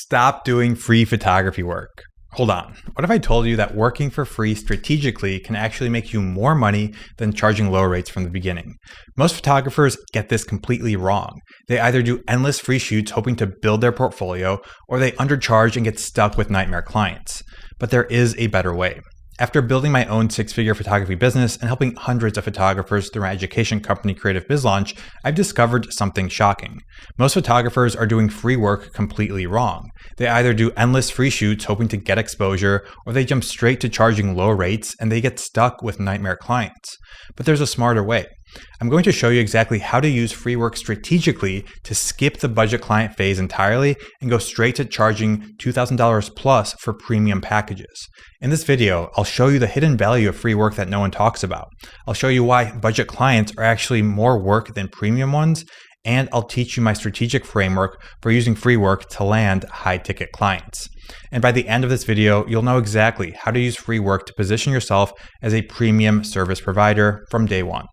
Stop doing free photography work. Hold on. What if I told you that working for free strategically can actually make you more money than charging lower rates from the beginning? Most photographers get this completely wrong. They either do endless free shoots hoping to build their portfolio, or they undercharge and get stuck with nightmare clients. But there is a better way. After building my own six-figure photography business and helping hundreds of photographers through my education company, Creative Biz Launch, I've discovered something shocking. Most photographers are doing free work completely wrong. They either do endless free shoots hoping to get exposure, or they jump straight to charging low rates and they get stuck with nightmare clients. But there's a smarter way. I'm going to show you exactly how to use free work strategically to skip the budget client phase entirely and go straight to charging $2,000 plus for premium packages. In this video, I'll show you the hidden value of free work that no one talks about. I'll show you why budget clients are actually more work than premium ones, and I'll teach you my strategic framework for using free work to land high-ticket clients. And by the end of this video, you'll know exactly how to use free work to position yourself as a premium service provider from day one.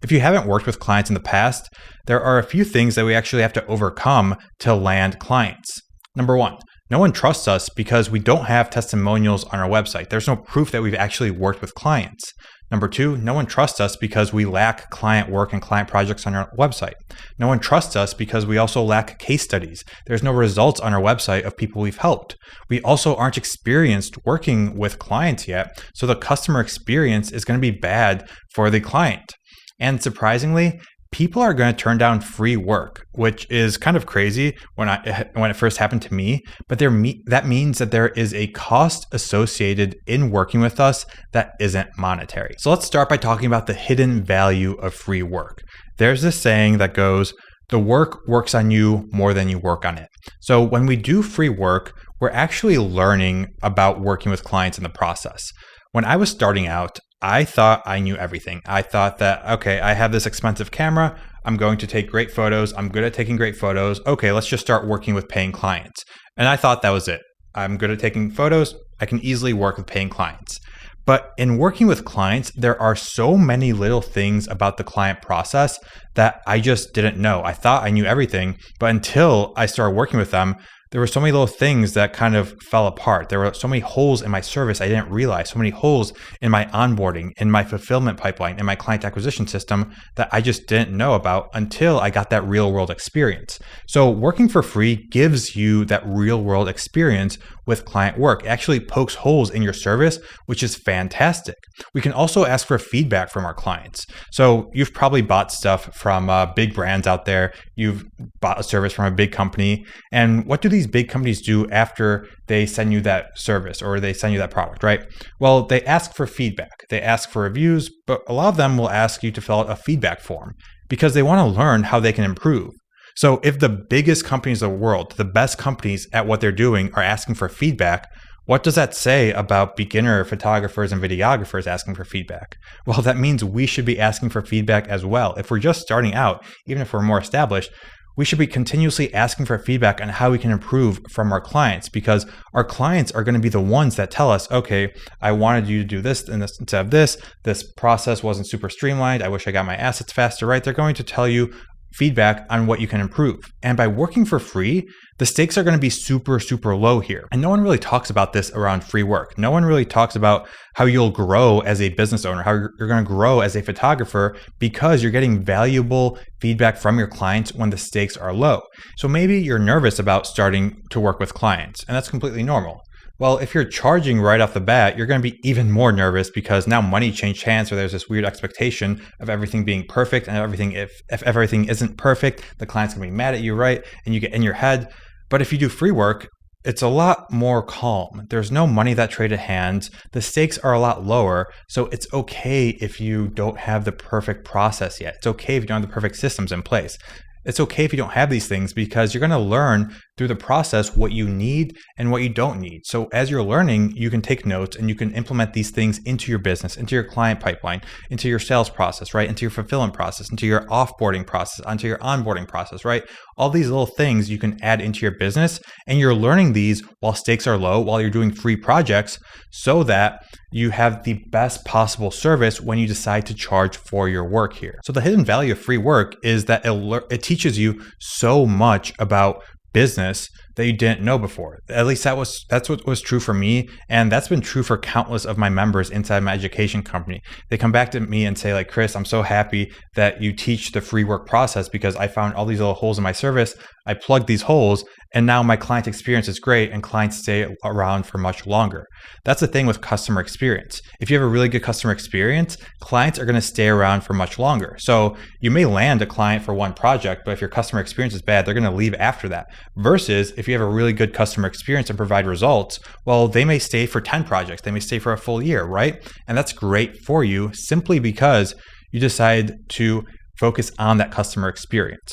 If you haven't worked with clients in the past, there are a few things that we actually have to overcome to land clients. Number one, no one trusts us because we don't have testimonials on our website. There's no proof that we've actually worked with clients. Number two, no one trusts us because we lack client work and client projects on our website. No one trusts us because we also lack case studies. There's no results on our website of people we've helped. We also aren't experienced working with clients yet, so the customer experience is going to be bad for the client. And surprisingly, people are going to turn down free work, which is kind of crazy when it first happened to me, but that means that there is a cost associated in working with us that isn't monetary. So let's start by talking about the hidden value of free work. There's this saying that goes, the work works on you more than you work on it. So when we do free work, we're actually learning about working with clients in the process. When I was starting out, I thought I knew everything. I thought that, okay, I have this expensive camera. I'm going to take great photos. I'm good at taking great photos. Okay, let's just start working with paying clients. And I thought that was it. I'm good at taking photos. I can easily work with paying clients. But in working with clients, there are so many little things about the client process that I just didn't know. I thought I knew everything, but until I started working with them, there were so many little things that kind of fell apart. There were so many holes in my service I didn't realize, so many holes in my onboarding, in my fulfillment pipeline, in my client acquisition system that I just didn't know about until I got that real world experience. So working for free gives you that real world experience with client work. It actually pokes holes in your service, which is fantastic. We can also ask for feedback from our clients. So you've probably bought stuff from big brands out there. You've bought a service from a big company. And what do these big companies do after they send you that service or they send you that product, right? Well, they ask for feedback. They ask for reviews, but a lot of them will ask you to fill out a feedback form because they want to learn how they can improve. So if the biggest companies in the world, the best companies at what they're doing are asking for feedback, what does that say about beginner photographers and videographers asking for feedback? Well, that means we should be asking for feedback as well. If we're just starting out, even if we're more established, we should be continuously asking for feedback on how we can improve from our clients, because our clients are going to be the ones that tell us, okay, I wanted you to do this and this instead of this. This process wasn't super streamlined. I wish I got my assets faster, right? They're going to tell you feedback on what you can improve. And by working for free, the stakes are going to be super, super low here. And no one really talks about this around free work. No one really talks about how you'll grow as a business owner, how you're going to grow as a photographer, because you're getting valuable feedback from your clients when the stakes are low. So maybe you're nervous about starting to work with clients, and that's completely normal. Well, if you're charging right off the bat, you're going to be even more nervous because now money changed hands. So there's this weird expectation of everything being perfect, and if everything isn't perfect, the client's going to be mad at you, right? And you get in your head. But if you do free work, it's a lot more calm. There's no money that traded hands. The stakes are a lot lower. So it's okay if you don't have the perfect process yet. It's okay if you don't have the perfect systems in place. It's okay if you don't have these things, because you're going to learn through the process what you need and what you don't need. So as you're learning, you can take notes and you can implement these things into your business, into your client pipeline, into your sales process, right? Into your fulfillment process, into your offboarding process, onto your onboarding process, right? All these little things you can add into your business, and you're learning these while stakes are low, while you're doing free projects, so that you have the best possible service when you decide to charge for your work here. So the hidden value of free work is that it teaches you so much about business that you didn't know before. At least that's what was true for me, and that's been true for countless of my members inside my education company. They come back to me and say like, Chris, I'm so happy that you teach the free work process because I found all these little holes in my service. I plugged these holes and now my client experience is great and clients stay around for much longer. That's the thing with customer experience. If you have a really good customer experience, clients are going to stay around for much longer. So you may land a client for one project, but if your customer experience is bad, they're going to leave after that. Versus if you have a really good customer experience and provide results, well, they may stay for 10 projects. They may stay for a full year, right? And that's great for you simply because you decide to focus on that customer experience.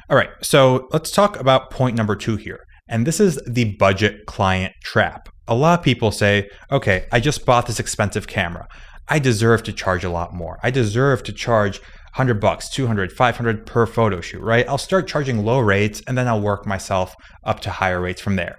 All right, so let's talk about point number 2 here. And this is the budget client trap. A lot of people say, okay, I just bought this expensive camera. I deserve to charge a lot more. I deserve to charge $100, $200, $500 per photo shoot, right? I'll start charging low rates and then I'll work myself up to higher rates from there.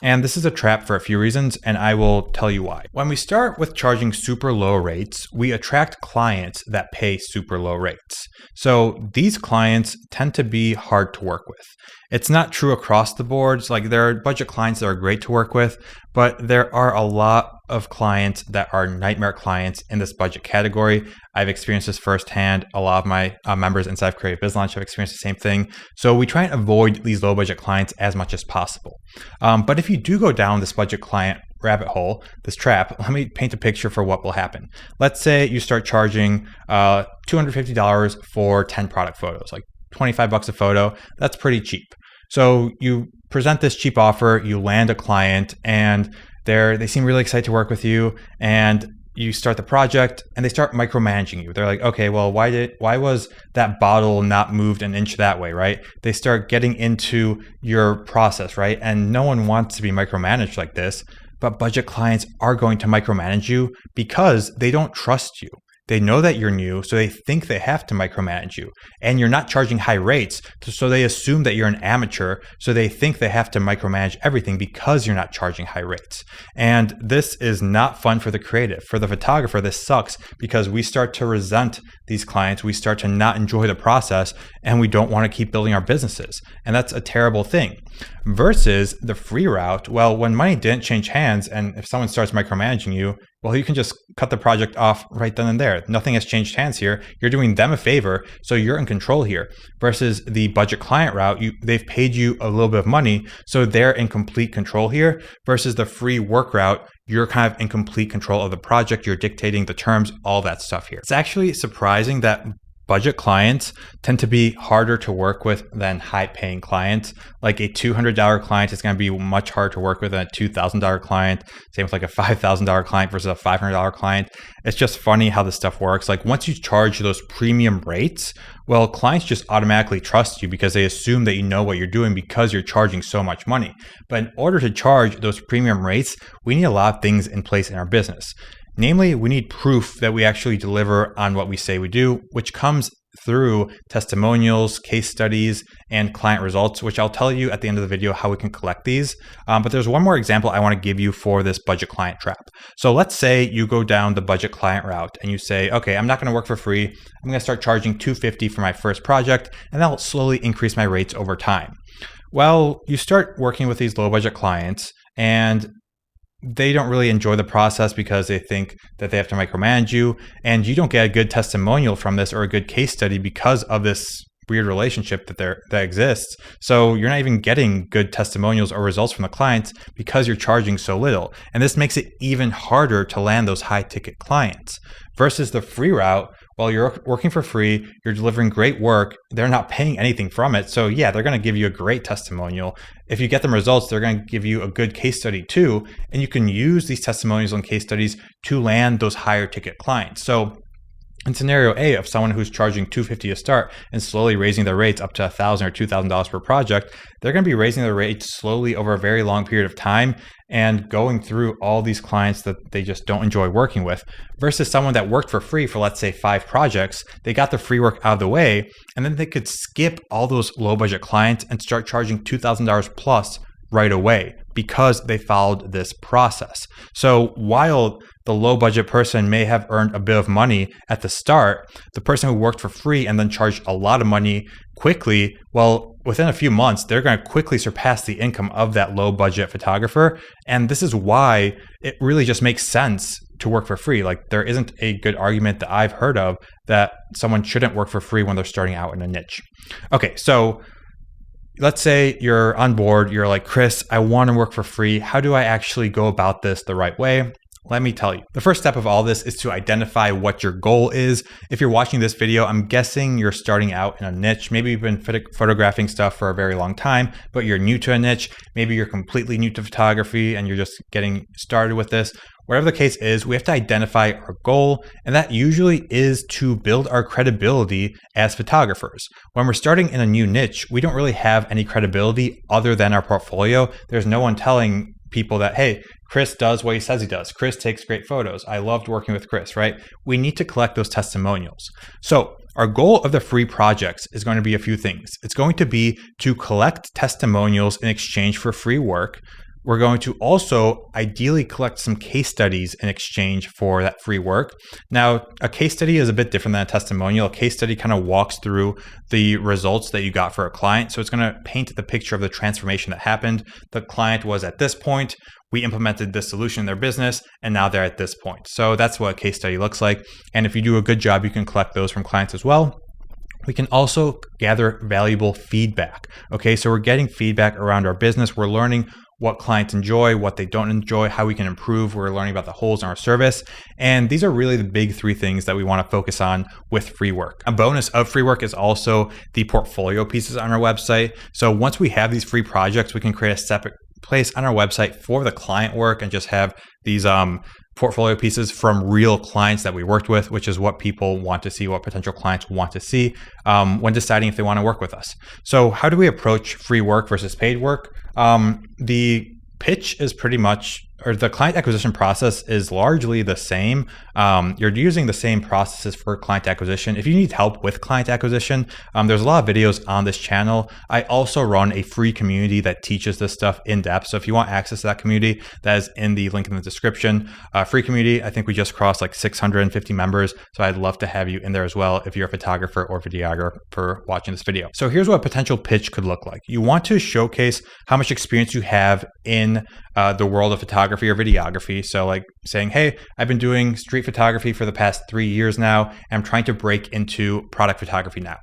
And this is a trap for a few reasons, and I will tell you why. When we start with charging super low rates, we attract clients that pay super low rates. So these clients tend to be hard to work with. It's not true across the boards. Like there are budget clients that are great to work with, but there are a lot of clients that are nightmare clients in this budget category. I've experienced this firsthand. A lot of my members inside of Creative Biz Launch have experienced the same thing. So we try and avoid these low budget clients as much as possible. But if you do go down this budget client rabbit hole, this trap, let me paint a picture for what will happen. Let's say you start charging $250 for 10 product photos, like $25 a photo. That's pretty cheap. So you present this cheap offer, you land a client, and they seem really excited to work with you, and you start the project and they start micromanaging you. They're like, okay, well, why was that bottle not moved an inch that way, right? They start getting into your process, right? And no one wants to be micromanaged like this, but budget clients are going to micromanage you because they don't trust you. They know that you're new, so they think they have to micromanage you. And you're not charging high rates, so they assume that you're an amateur, so they think they have to micromanage everything because you're not charging high rates. And this is not fun for the creative. For the photographer, this sucks because we start to resent these clients, we start to not enjoy the process, and we don't want to keep building our businesses. And that's a terrible thing. Versus the free route, well, when money didn't change hands, and if someone starts micromanaging you, well, you can just cut the project off right then and there. Nothing has changed hands here. You're doing them a favor, so you're in control here. Versus the budget client route, they've paid you a little bit of money, so they're in complete control here. Versus the free work route, you're kind of in complete control of the project. You're dictating the terms, all that stuff here. It's actually surprising that budget clients tend to be harder to work with than high-paying clients. Like a $200 client is going to be much harder to work with than a $2,000 client. Same with like a $5,000 client versus a $500 client. It's just funny how this stuff works. Like once you charge those premium rates, well, clients just automatically trust you because they assume that you know what you're doing because you're charging so much money. But in order to charge those premium rates, we need a lot of things in place in our business. Namely, we need proof that we actually deliver on what we say we do, which comes through testimonials, case studies, and client results, which I'll tell you at the end of the video how we can collect these. But there's one more example I want to give you for this budget client trap. So let's say you go down the budget client route and you say, okay, I'm not going to work for free. I'm going to start charging $250 for my first project, and that'll slowly increase my rates over time. Well, you start working with these low budget clients, and they don't really enjoy the process because they think that they have to micromanage you, and you don't get a good testimonial from this or a good case study because of this weird relationship that exists. So you're not even getting good testimonials or results from the clients because you're charging so little. And this makes it even harder to land those high ticket clients. Versus the free route, while you're working for free, you're delivering great work, they're not paying anything from it. So yeah, they're going to give you a great testimonial. If you get them results, they're going to give you a good case study too. And you can use these testimonials and case studies to land those higher ticket clients. So in scenario A of someone who's charging $250 to start and slowly raising their rates up to $1,000 or $2,000 per project, they're going to be raising their rates slowly over a very long period of time and going through all these clients that they just don't enjoy working with. Versus someone that worked for free for, let's say, 5 projects, they got the free work out of the way, and then they could skip all those low budget clients and start charging $2,000 plus right away because they followed this process. So while the low budget person may have earned a bit of money at the start, the person who worked for free and then charged a lot of money quickly, well, within a few months, they're going to quickly surpass the income of that low budget photographer. And this is why it really just makes sense to work for free. Like, there isn't a good argument that I've heard of that someone shouldn't work for free when they're starting out in a niche. Okay, so let's say you're on board, you're like, Chris, I want to work for free. How do I actually go about this the right way? Let me tell you. The first step of all this is to identify what your goal is. If you're watching this video, I'm guessing you're starting out in a niche. Maybe you've been photographing stuff for a very long time, but you're new to a niche. Maybe you're completely new to photography and you're just getting started with this. Whatever the case is, we have to identify our goal, and that usually is to build our credibility as photographers. When we're starting in a new niche, we don't really have any credibility other than our portfolio. There's no one telling people that, hey, Chris does what he says he does. Chris takes great photos. I loved working with Chris, right? We need to collect those testimonials. So our goal of the free projects is going to be a few things. It's going to be to collect testimonials in exchange for free work. We're going to also ideally collect some case studies in exchange for that free work. Now, a case study is a bit different than a testimonial. A case study kind of walks through the results that you got for a client. So it's going to paint the picture of the transformation that happened. The client was at this point, we implemented this solution in their business, and now they're at this point. So that's what a case study looks like. And if you do a good job, you can collect those from clients as well. We can also gather valuable feedback. Okay, so we're getting feedback around our business. We're learning what clients enjoy, what they don't enjoy, how we can improve. We're learning about the holes in our service. And these are really the big three things that we want to focus on with free work. A bonus of free work is also the portfolio pieces on our website. So once we have these free projects, we can create a separate place on our website for the client work and just have these portfolio pieces from real clients that we worked with, which is what people want to see, what potential clients want to see when deciding if they want to work with us. So how do we approach free work versus paid work? The pitch is pretty much, or the client acquisition process is largely the same. You're using the same processes for client acquisition. If you need help with client acquisition, there's a lot of videos on this channel. I also run a free community that teaches this stuff in depth. So if you want access to that community, that is in the link in the description. Free community, I think we just crossed like 650 members. So I'd love to have you in there as well if you're a photographer or videographer watching this video. So here's what a potential pitch could look like. You want to showcase how much experience you have in the world of photography or videography. So like saying, hey, I've been doing street photography for the past 3 years now, and I'm trying to break into product photography now.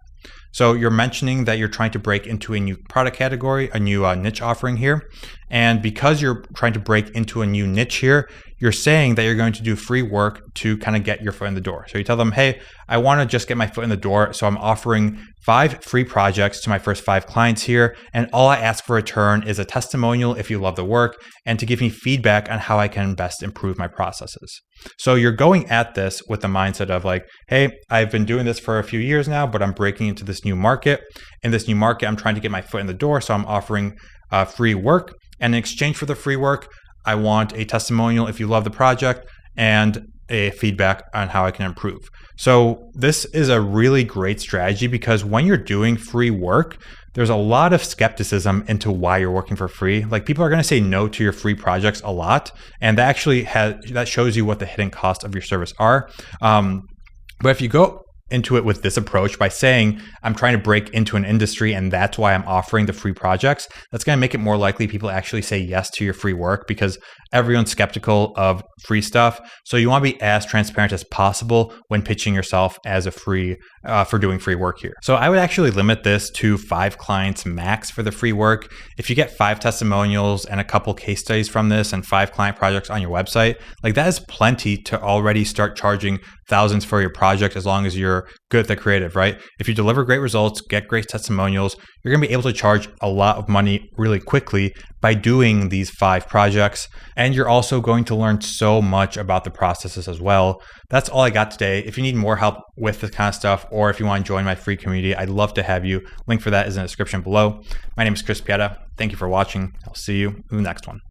So you're mentioning that you're trying to break into a new product category, a new niche offering here. And because you're trying to break into a new niche here, you're saying that you're going to do free work to kind of get your foot in the door. So you tell them, hey, I want to just get my foot in the door. So I'm offering 5 free projects to my first 5 clients here. And all I ask for return is a testimonial if you love the work and to give me feedback on how I can best improve my processes. So you're going at this with the mindset of like, hey, I've been doing this for a few years now, but I'm breaking into this new market. In this new market, I'm trying to get my foot in the door. So I'm offering free work. And in exchange for the free work, I want a testimonial if you love the project and a feedback on how I can improve. So this is a really great strategy because when you're doing free work, there's a lot of skepticism into why you're working for free. Like, people are going to say no to your free projects a lot. And that actually that shows you what the hidden costs of your service are. But if you go into it with this approach by saying, I'm trying to break into an industry and that's why I'm offering the free projects, that's going to make it more likely people actually say yes to your free work because everyone's skeptical of free stuff. So you want to be as transparent as possible when pitching yourself as a free, for doing free work here. So I would actually limit this to 5 clients max for the free work. If you get 5 testimonials and a couple case studies from this and 5 client projects on your website, like that is plenty to already start charging thousands for your project as long as you're good at the creative, right? If you deliver great results, get great testimonials, you're going to be able to charge a lot of money really quickly by doing these 5 projects. And you're also going to learn so much about the processes as well. That's all I got today. If you need more help with this kind of stuff, or if you want to join my free community, I'd love to have you. Link for that is in the description below. My name is Chris Pieta. Thank you for watching. I'll see you in the next one.